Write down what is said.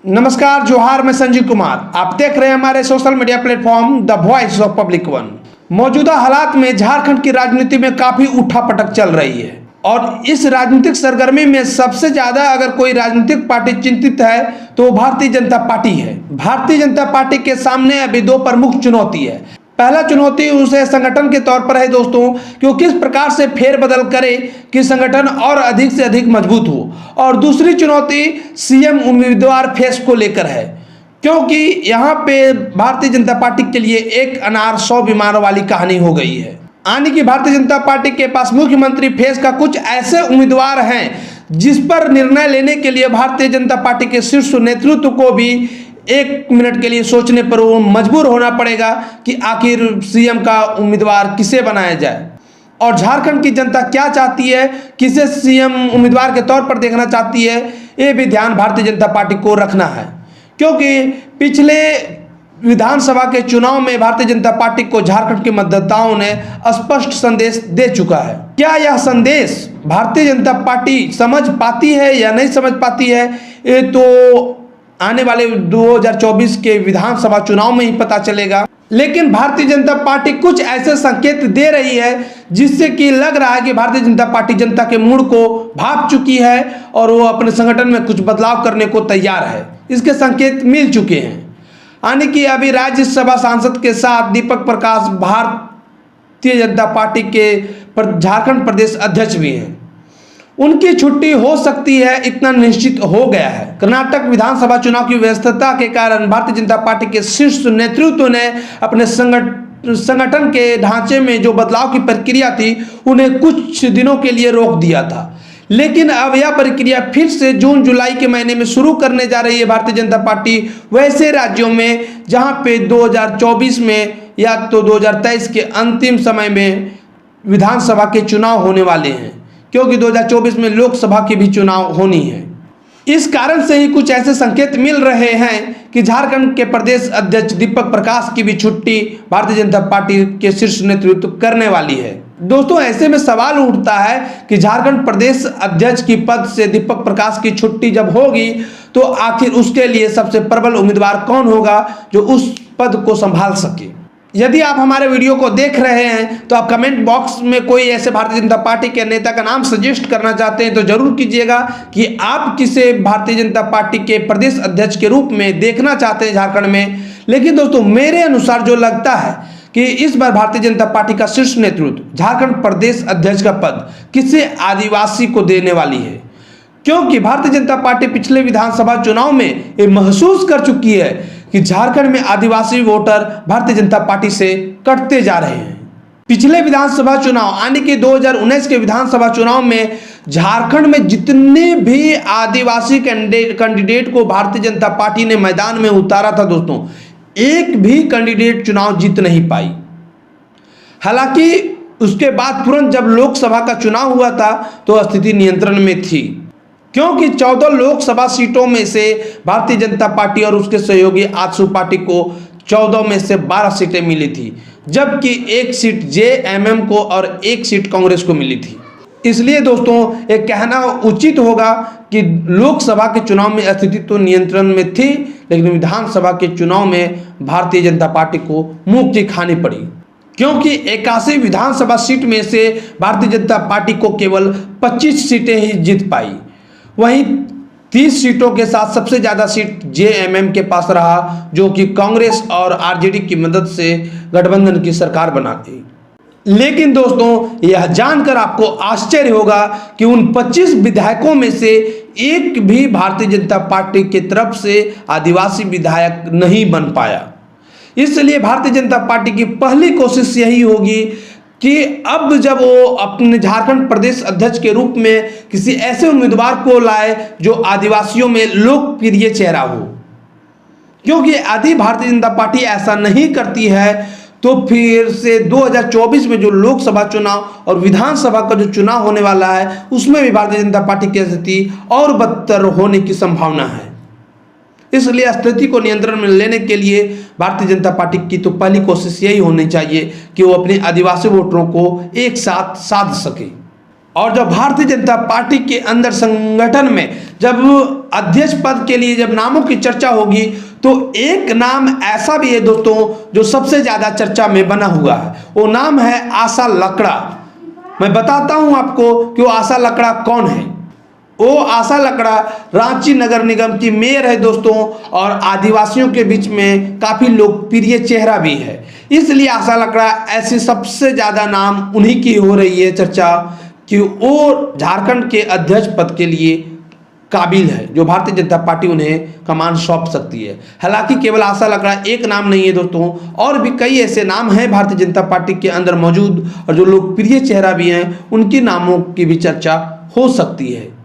नमस्कार, जोहार, मैं संजीव कुमार। आप देख रहे हैं हमारे social media platform the voice of public one. मौजूदा हालात में झारखंड की राजनीति में काफी उठापटक चल रही है और इस राजनीतिक सरगर्मी में सबसे ज्यादा अगर कोई राजनीतिक पार्टी चिंतित है तो भारतीय जनता पार्टी है। भारतीय जनता पार्टी के सामने अभी दो प्रमुख चुनौती है। पहला चुनौती उसे संगठन के तौर पर है दोस्तों कि वो किस प्रकार से फेरबदल करे कि संगठन और अधिक से अधिक मजबूत हो, और दूसरी चुनौती सीएम उम्मीदवार फेस को लेकर है, क्योंकि यहाँ पे भारतीय जनता पार्टी के लिए एक अनार 100 बीमारों वाली कहानी हो गई है। यानी कि भारतीय जनता पार्टी के पास मुख्यमंत्री फेस का कुछ ऐसे उम्मीदवार हैं जिस पर निर्णय लेने के लिए भारतीय जनता पार्टी के शीर्ष नेतृत्व को भी एक मिनट के लिए सोचने पर वो मजबूर होना पड़ेगा कि आखिर सीएम का उम्मीदवार किसे बनाया जाए और झारखंड की जनता क्या चाहती है, किसे सीएम उम्मीदवार के तौर पर देखना चाहती है, ये भी ध्यान भारतीय जनता पार्टी को रखना है। क्योंकि पिछले विधानसभा के चुनाव में भारतीय जनता पार्टी को झारखंड के मतदाताओं ने स्पष्ट संदेश दे चुका है। क्या यह संदेश भारतीय जनता पार्टी समझ पाती है या नहीं समझ पाती है, ये तो आने वाले 2024 के विधानसभा चुनाव में ही पता चलेगा। लेकिन भारतीय जनता पार्टी कुछ ऐसे संकेत दे रही है जिससे कि लग रहा है कि भारतीय जनता पार्टी जनता के मूड को भांप चुकी है और वो अपने संगठन में कुछ बदलाव करने को तैयार है। इसके संकेत मिल चुके हैं। यानी कि अभी राज्यसभा सांसद के साथ दीपक प्रकाश भारतीय जनता पार्टी के झारखंड प्रदेश अध्यक्ष भी हैं। उनकी छुट्टी हो सकती है, इतना निश्चित हो गया है। कर्नाटक विधानसभा चुनाव की व्यस्तता के कारण भारतीय जनता पार्टी के शीर्ष नेतृत्व ने अपने संगठन के ढांचे में जो बदलाव की प्रक्रिया थी उन्हें कुछ दिनों के लिए रोक दिया था। लेकिन अब यह प्रक्रिया फिर से जून जुलाई के महीने में शुरू करने जा रही है भारतीय जनता पार्टी वैसे राज्यों में जहां पे 2024 में या तो 2023 के अंतिम समय में विधानसभा के चुनाव होने वाले हैं, क्योंकि 2024 में लोकसभा की भी चुनाव होनी है। इस कारण से ही कुछ ऐसे संकेत मिल रहे हैं कि झारखंड के प्रदेश अध्यक्ष दीपक प्रकाश की भी छुट्टी भारतीय जनता पार्टी के शीर्ष नेतृत्व करने वाली है। दोस्तों, ऐसे में सवाल उठता है कि झारखंड प्रदेश अध्यक्ष की पद से दीपक प्रकाश की छुट्टी जब होगी तो आखिर उसके लिए सबसे प्रबल उम्मीदवार कौन होगा जो उस पद को संभाल सके। यदि आप हमारे वीडियो को देख रहे हैं तो आप कमेंट बॉक्स में कोई ऐसे भारतीय जनता पार्टी के नेता का नाम सजेस्ट करना चाहते हैं तो जरूर कीजिएगा कि आप किसे भारतीय जनता पार्टी के प्रदेश अध्यक्ष के रूप में देखना चाहते हैं झारखंड में। लेकिन दोस्तों, मेरे अनुसार जो लगता है कि इस बार भारतीय जनता पार्टी का शीर्ष नेतृत्व झारखंड प्रदेश अध्यक्ष का पद किसी आदिवासी को देने वाली है, क्योंकि भारतीय जनता पार्टी पिछले विधानसभा चुनाव में ये महसूस कर चुकी है कि झारखंड में आदिवासी वोटर भारतीय जनता पार्टी से कटते जा रहे हैं। पिछले विधानसभा चुनाव यानी कि 2019 के विधानसभा चुनाव में झारखंड में जितने भी आदिवासी कैंडिडेट को भारतीय जनता पार्टी ने मैदान में उतारा था दोस्तों, एक भी कैंडिडेट चुनाव जीत नहीं पाई। हालांकि उसके बाद तुरंत जब लोकसभा का चुनाव हुआ था तो स्थिति नियंत्रण में थी, क्योंकि 14 लोकसभा सीटों में से भारतीय जनता पार्टी और उसके सहयोगी आजसू पार्टी को 14 में से 12 सीटें मिली थी, जबकि एक सीट जेएमएम को और एक सीट कांग्रेस को मिली थी। इसलिए दोस्तों, एक कहना उचित होगा कि लोकसभा के चुनाव में स्थिति तो नियंत्रण में थी, लेकिन विधानसभा के चुनाव में भारतीय जनता पार्टी को मुक्ति खानी पड़ी, क्योंकि 81 विधानसभा सीट में से भारतीय जनता पार्टी को केवल 25 सीटें ही जीत पाई। वहीं 30 सीटों के साथ सबसे ज्यादा सीट जेएमएम के पास रहा, जो कि कांग्रेस और आरजेडी की मदद से गठबंधन की सरकार बना दी। लेकिन दोस्तों, यह जानकर आपको आश्चर्य होगा कि उन 25 विधायकों में से एक भी भारतीय जनता पार्टी की तरफ से आदिवासी विधायक नहीं बन पाया। इसलिए भारतीय जनता पार्टी की पहली कोशिश यही होगी कि अब जब वो अपने झारखंड प्रदेश अध्यक्ष के रूप में किसी ऐसे उम्मीदवार को लाए जो आदिवासियों में लोकप्रिय चेहरा हो, क्योंकि यदि भारतीय जनता पार्टी ऐसा नहीं करती है तो फिर से 2024 में जो लोकसभा चुनाव और विधानसभा का जो चुनाव होने वाला है उसमें भी भारतीय जनता पार्टी की स्थिति और बदतर होने की संभावना है। इसलिए स्थिति को नियंत्रण में लेने के लिए भारतीय जनता पार्टी की तो पहली कोशिश यही होनी चाहिए कि वो अपने आदिवासी वोटरों को एक साथ साध सके। और जब भारतीय जनता पार्टी के अंदर संगठन में जब अध्यक्ष पद के लिए जब नामों की चर्चा होगी तो एक नाम ऐसा भी है दोस्तों जो सबसे ज्यादा चर्चा में बना हुआ है, वो नाम है आशा लकड़ा। मैं बताता हूं आपको कि वो आशा लकड़ा कौन है। वो आशा लकड़ा रांची नगर निगम की मेयर है दोस्तों, और आदिवासियों के बीच में काफी लोकप्रिय चेहरा भी है। इसलिए आशा लकड़ा ऐसी सबसे ज्यादा नाम उन्हीं की हो रही है चर्चा कि वो झारखंड के अध्यक्ष पद के लिए काबिल है, जो भारतीय जनता पार्टी उन्हें कमान सौंप सकती है। हालांकि केवल आशा लकड़ा एक नाम नहीं है दोस्तों, और भी कई ऐसे नाम हैं भारतीय जनता पार्टी के अंदर मौजूद और जो लोकप्रिय चेहरा भी हैं, उनके नामों की भी चर्चा हो सकती है।